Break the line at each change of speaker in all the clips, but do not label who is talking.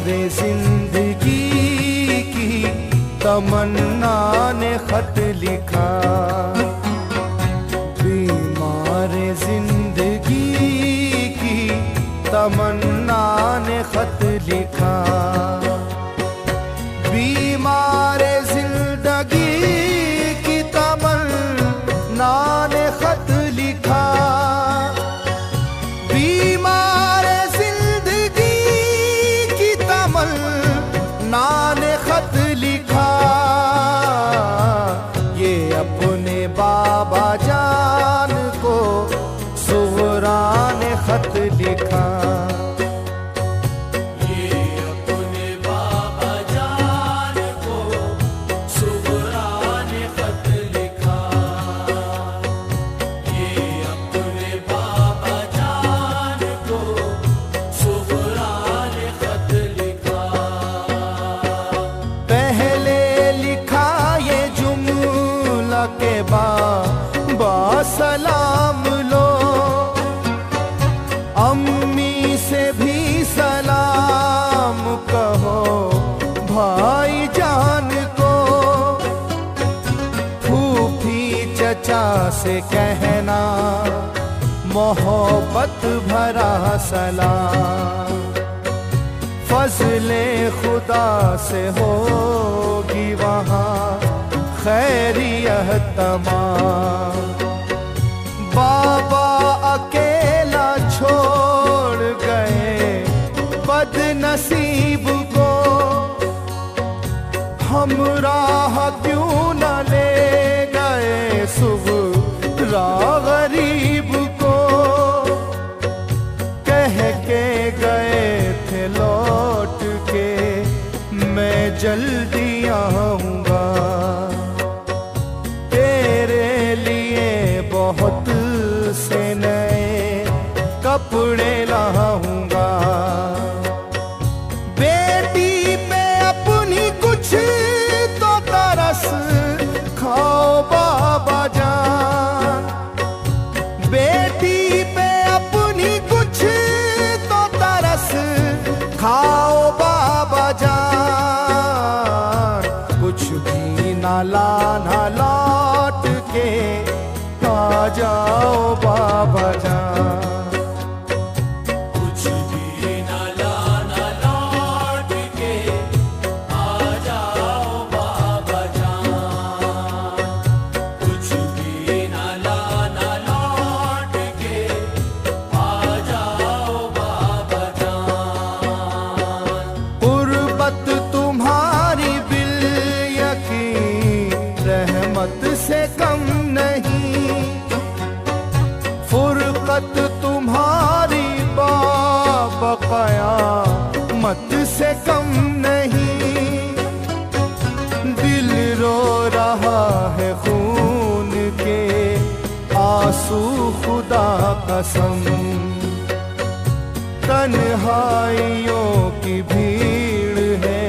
बीमारे जिंदगी की तमन्ना ने खत लिखा, बीमारे जिंदगी की तमन्ना ने खत लिखा, बीमारे जिंदगी की तमन्ना ने खत लिखा, बीमारे जिंदगी की तमन्ना ने खत लिखा, ये अपने बाबा जान को सुगरा ने खत लिखा, के बा सलाम लो, अम्मी से भी सलाम कहो भाई जान को, फूफी चचा से कहना मोहब्बत भरा सलाम, फजले खुदा से होगी वहाँ खैरियत तमाम, बाबा अकेला छोड़ गए बदनसीब को, हमराह क्यों न ले गए सुगरा गरीब को, कह के गए थे लौट के मैं जल्दी आऊंगा, बहुत से नए कपड़े लाऊंगा, बेटी पे अपनी कुछ तो तरस खाओ बाबा जान, बेटी पे अपनी कुछ तो तरस खाओ बाबा जान, कुछ भी ना लाना लौट के आ जाओ बाबा जान,
कुछ भी न लाना लौट के आ जाओ बाबा जान, कुछ भी न लाना लौट के आ जाओ बाबा जान,
गुर्बत तुम्हारी बिल यकीन रहमत से कम नहीं, फुरकत तुम्हारी बाबा क़यामत से कम नहीं, दिल रो रहा है खून के आंसू खुदा कसम, तन्हाइयों की भीड़ है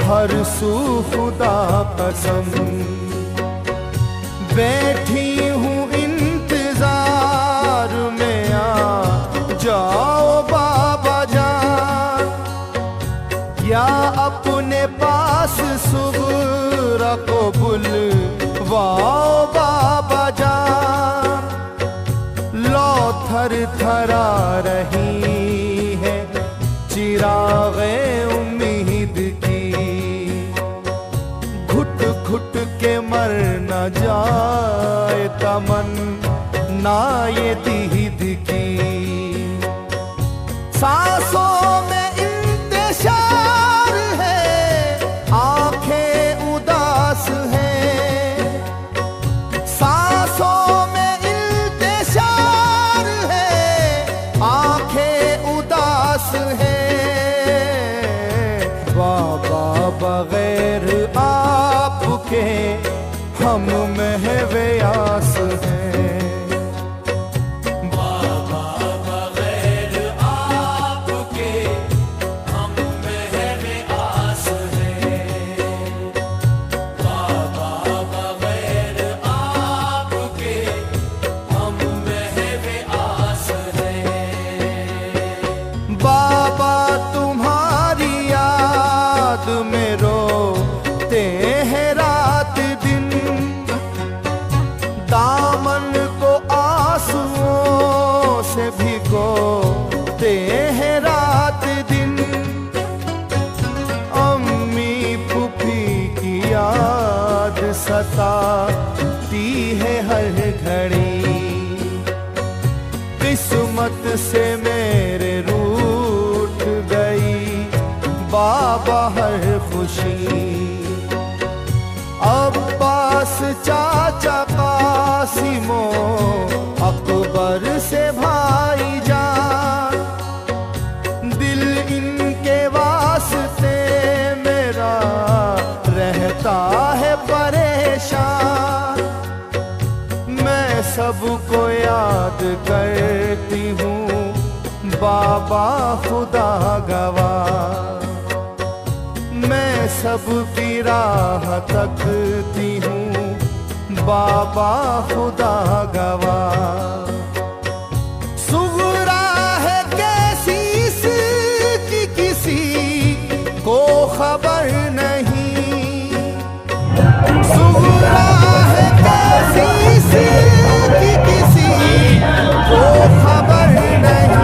हर सू खुदा कसम, बैठी हूँ इंतजार में आ जाओ बाबा जान, या अपने पास सुगरा को बुलवाओ बाबा जान, लो थर थरा रही है चिरागे उम्मीद की, घुट घुट के मर न जाए तमन्ना ये दीद की, सांसों में इंतशार है आंखें उदास हैं, सांसों में इंतशार है आंखें उदास हैं, बाबा बगैर आपके हम महवे आस हैं, से मेरे रूठ गई बाबा हर खुशी। अब्बास चाचा कासिमो अकबर से भाईजान, दिल इनके वास्ते मेरा रहता है परेशान। मैं सबको याद करती हूँ बाबा खुदा गवाह। मैं सबकी राह तकती हूँ बाबा खुदा गवाह। सुगरा है कैसी इसकी किसी को खबर नहीं, सुगरा है कैसी इसकी किसी को खबर नहीं।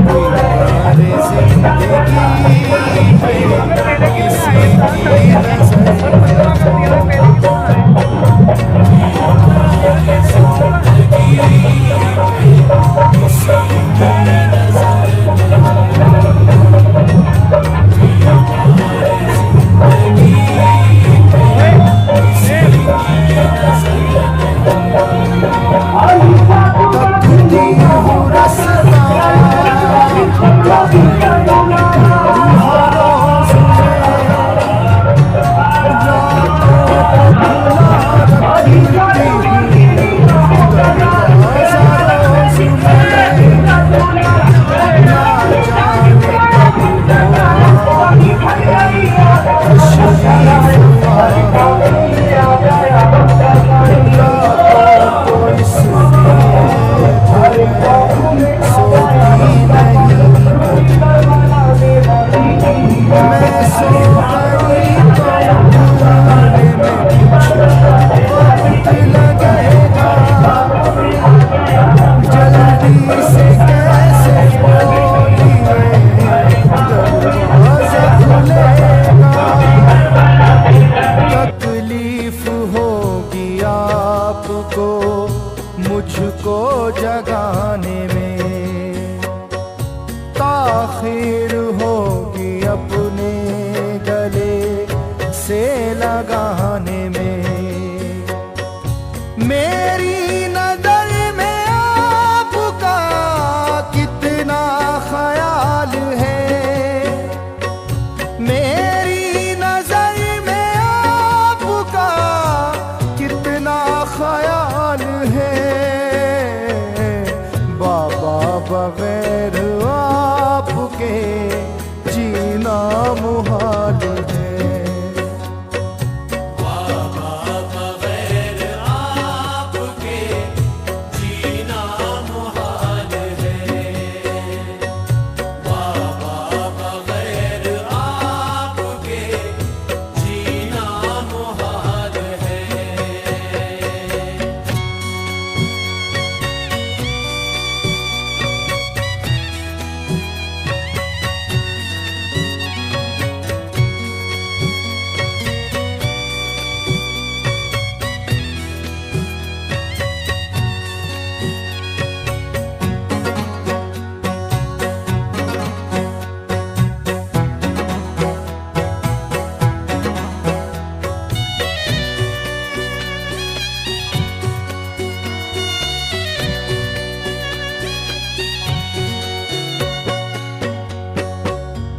तुम्हारे जिंदगी में किसी की मुझको जगाने में ताखिर होगी अपने गले से लगाने में। मेरी नजर में आपका कितना ख्याल है, मेरी नजर में आपका कितना ख्याल है। बाबा बगैर आपके जीना मुहाल है।
बाबा बगैर आपके जीना मुहाल है। बाबा बगैर आपके जीना मुहाल है।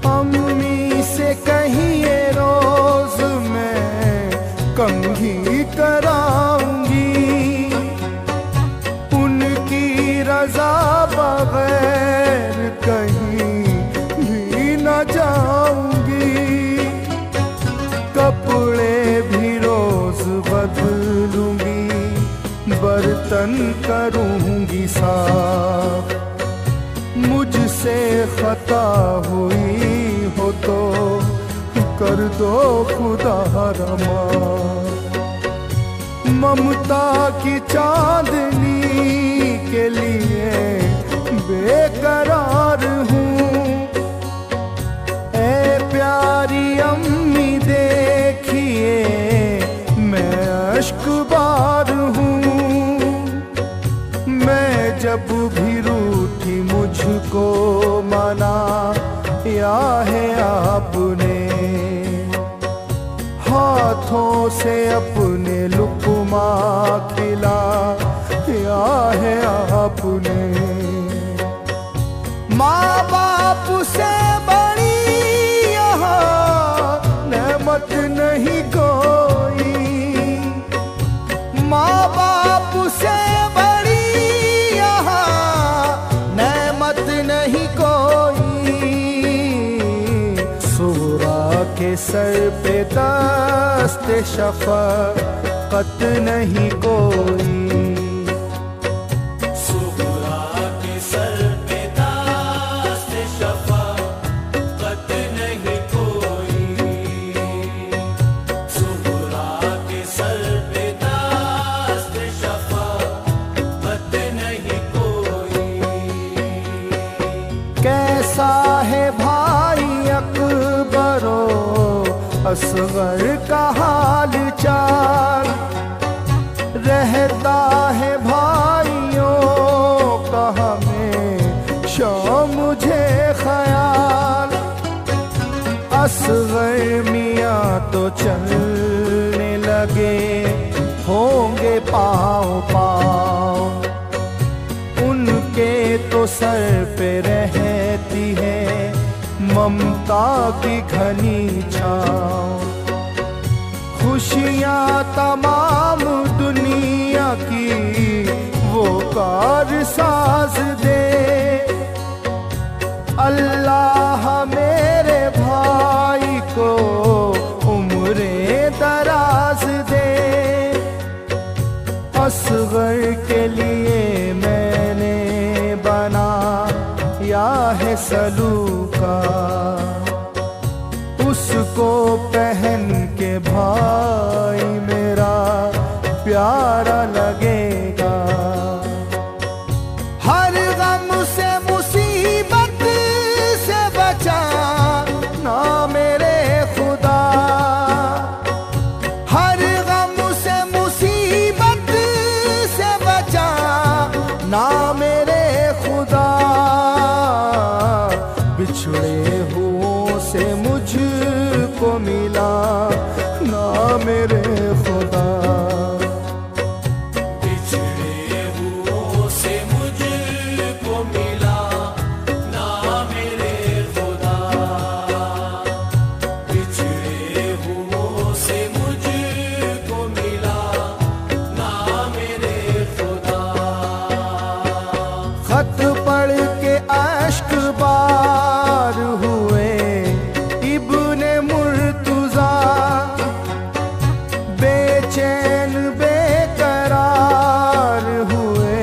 अम्मी से कहिए रोज मैं कंघी कराऊंगी, उनकी रजा बगैर कहीं भी न जाऊंगी। कपड़े भी रोज बदलूंगी, बर्तन करूंगी साफ। मुझसे खता हुई हो तो कर दो खुदा रमा। ममता की चांदनी के लिए बेकरार हूँ। ए प्यारी अम्मी देखिए मैं अश्क बार हूँ। मैं जब जब भी रूठी मुझको मना या है आपने, हाथों से अपने लुक़मा खिला या है आपने। माँ बाप से बड़ी यहाँ नेमत नहीं कोई, माँ बाप से बड़ी यहाँ नेमत नहीं कोई। सुहरा के सर पे दस्त शफ़क़त नहीं कोई, कैसा है भाई अकबरो असगर का हाल चाल, रहता है भाइयों का हमेशा मुझे ख्याल। असगर मियाँ तो चलने लगे होंगे पाँव पाँव, उनके तो सर पे रहती है ममता की घनी छाँव। खुशियाँ तमाम दुनिया की वो कारसाज दे, अल्लाह मेरे भाई को उम्रे दराज दे। असगर के लिए मैंने बना या है सलूका, उसको पहन के भाई मेरा प्यारा लगेगा। हर गम से मुसीबत से बचा ना मेरे खुदा, हर गम से मुसीबत से बचा ना मेरे खुदा। बिछड़े हुओं से मुझको मिला ना मेरे खुदा,
बिछड़े हुओं से मुझको मिला ना मेरे खुदा, बिछड़े हुओं से मुझको मिला ना मेरे खुदा।
खत पढ़ के अश्क बार हुए इब्ने मुर्तुज़ा, बेचैन बेकरार हुए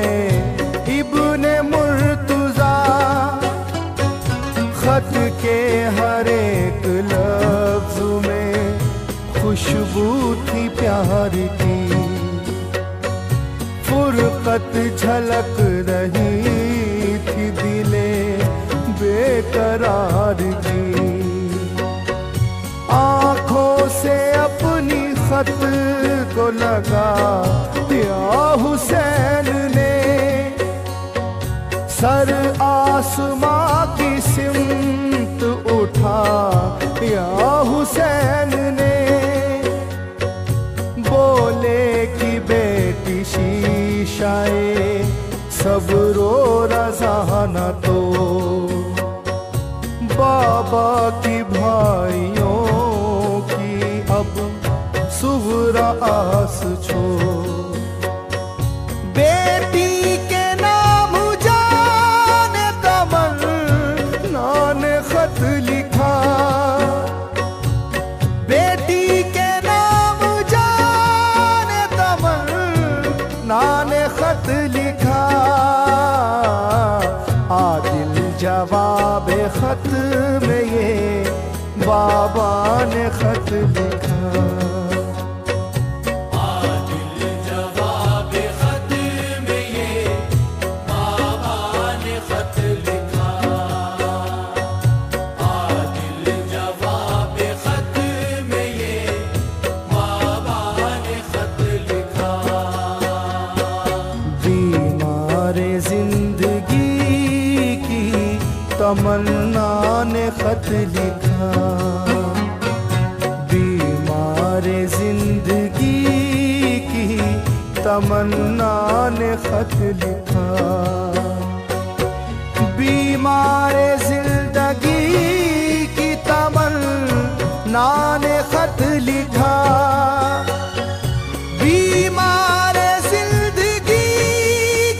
इब्ने मुर्तुज़ा। खत के हर एक लफ्ज़ में खुशबू थी प्यार की, फुरकत झलक रही थी दिले बेकरार की। आँखों से अपनी खत को लगा या हुसैन ने, सर आसमां की सिमत उठा या हुसैन ने। बोले कि बेटी शीशाए सब्रो रज़ा न तो, बाबा की भाइयों की अब सुगरा आस छोड़। बेटी के नाम जाने तमन्ना ने खत लिखा, बेटी के नाम जाने तमन्ना ने खत लिखा। आदिल जवाब खत में ये बाबा ने खत लिखा।
आदिल जवाब खत में ये बाबा ने खत लिखा, आदिल जवाब खत में ये बाबा ने खत लिखा।
बीमार जिंदगी तमन्ना ने खत लिखा, बीमार जिंदगी की तमन्ना ने खत लिखा, बीमार जिंदगी की तमन्ना ने खत लिखा, बीमार जिंदगी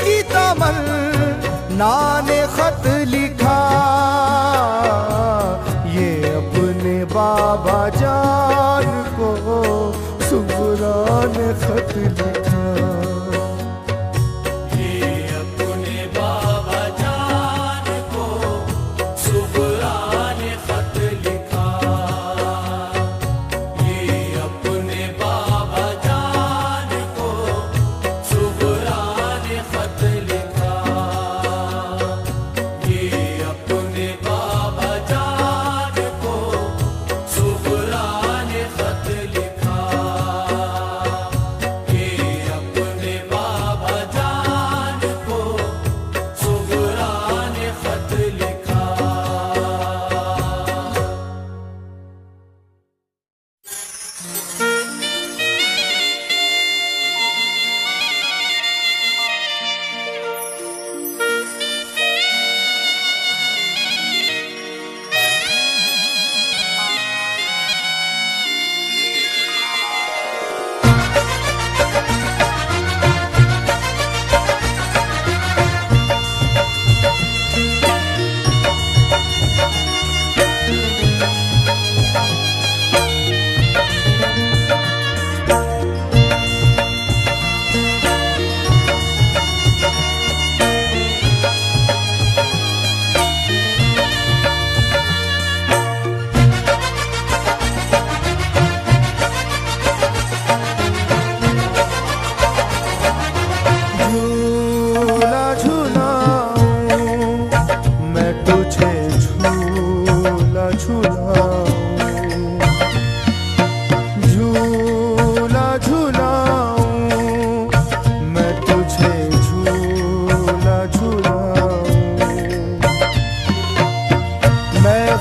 की तमन्ना ने खत लिखा, ये अपने बाबा जान को सुगरा ने खत लिखा।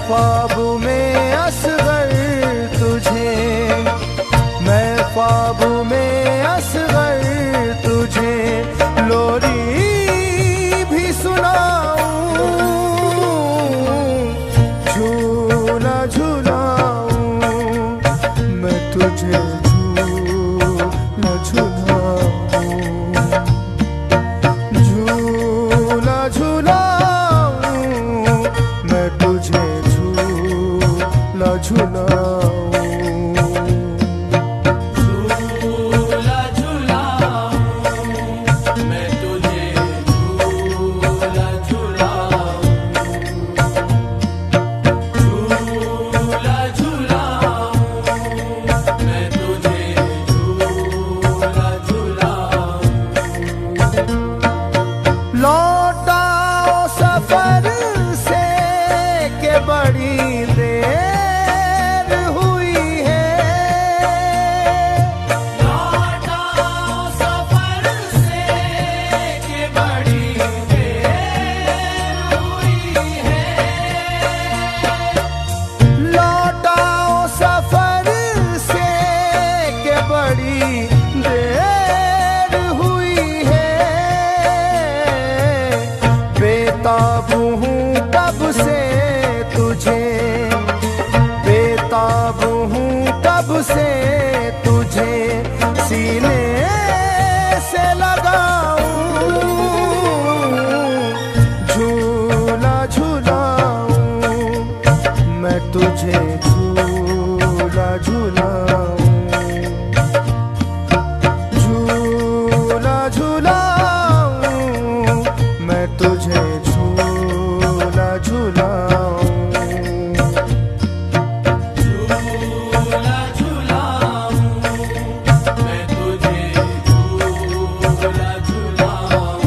ख्वाब में असगर तुझे, मैं ख्वाब में असगर तुझे लोरी भी सुनाऊं, झूला झूलाऊं मैं तुझे झूला झूलाऊं, झूला झूलाऊं मैं तुझे झूला झूलाऊं। लौटाओ सफर से के बड़ी देर हुई है,
लौटाओ सफर से के बड़ी देर हुई है,
लौटाओ सफर से के बड़ी देर हुई है, बेताब हूँ कब से तुझे, बेताब हूँ कब से तुझे सीने से लगाऊं, झूला झूलाऊं मैं तुझे झूला झूलाऊं, झूला झूलाऊं मैं तुझे झूला झूलाऊं।
झूला झूलाऊं मैं तुझे झूला झूलाऊं,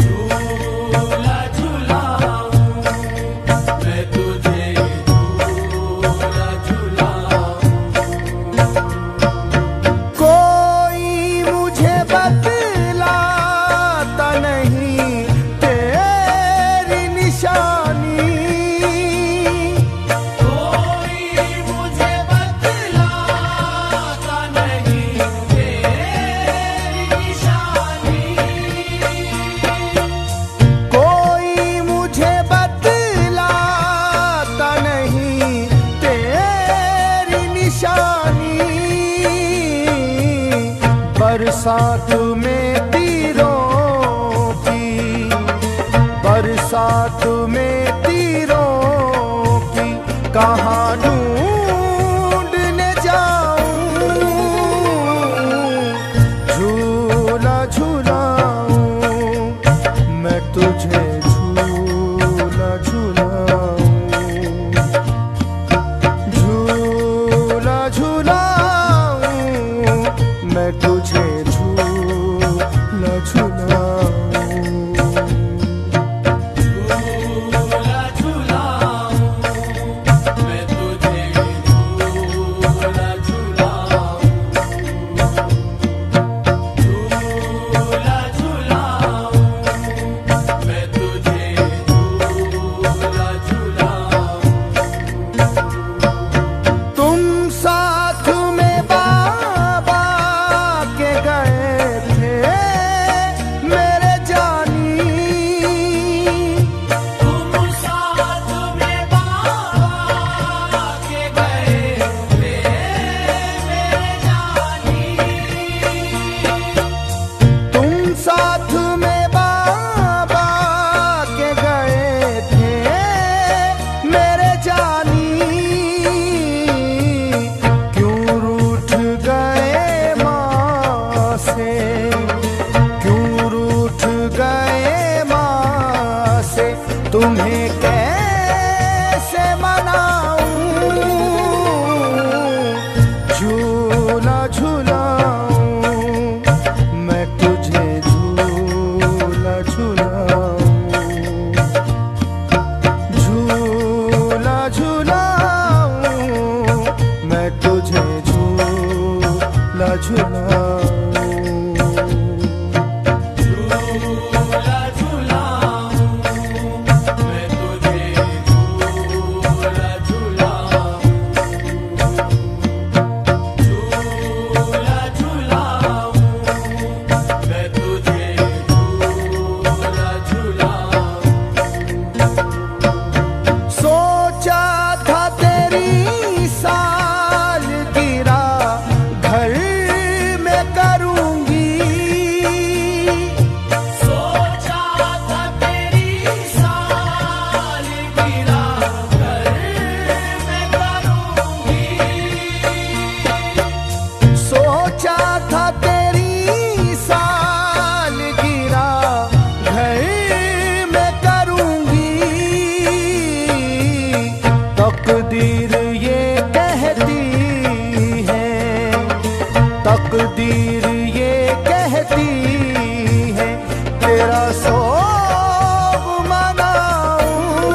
झूला झूलाऊं मैं तुझे झूला झूलाऊं।
कोई बरसात में तीरों की, बरसात में तीरों की कहाँ ढूंढने जाऊं, झूला झूलाऊं मैं तुझे, झूला झूलाऊं, झूला झूलाऊं मैं तुझे, झूला झूलाऊं। तुम्हें कैसे मनाऊं, झूला झूलाऊं मैं तुझे, झूला झूलाऊं, झूला झूलाऊं मैं तुझे, झूला झूलाऊं। तकदीर ये कहती है, तकदीर ये कहती है तेरा सोग मनाऊं,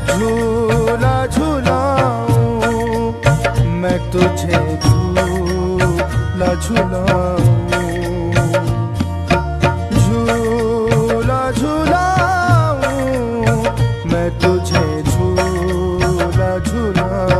झूला झूलाऊं मैं तुझे, झूला झूलाऊं, झूला झूलाऊं मैं तुझे, झूला झूलाऊं।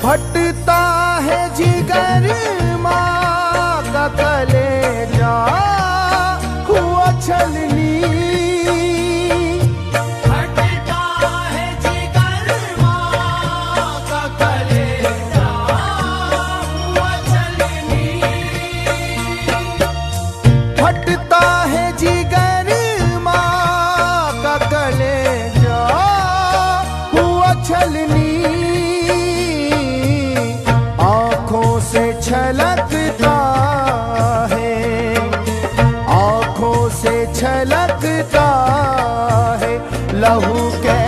फटता है जिगर माँ का कलेजा हुआ छलनी,
फटता है जिगर माँ का कलेजा हुआ छलनी,
फटता है जिगर माँ का कलेजा हुआ छलनी, आँखों से छलकता है, आँखों से छलकता है लहू के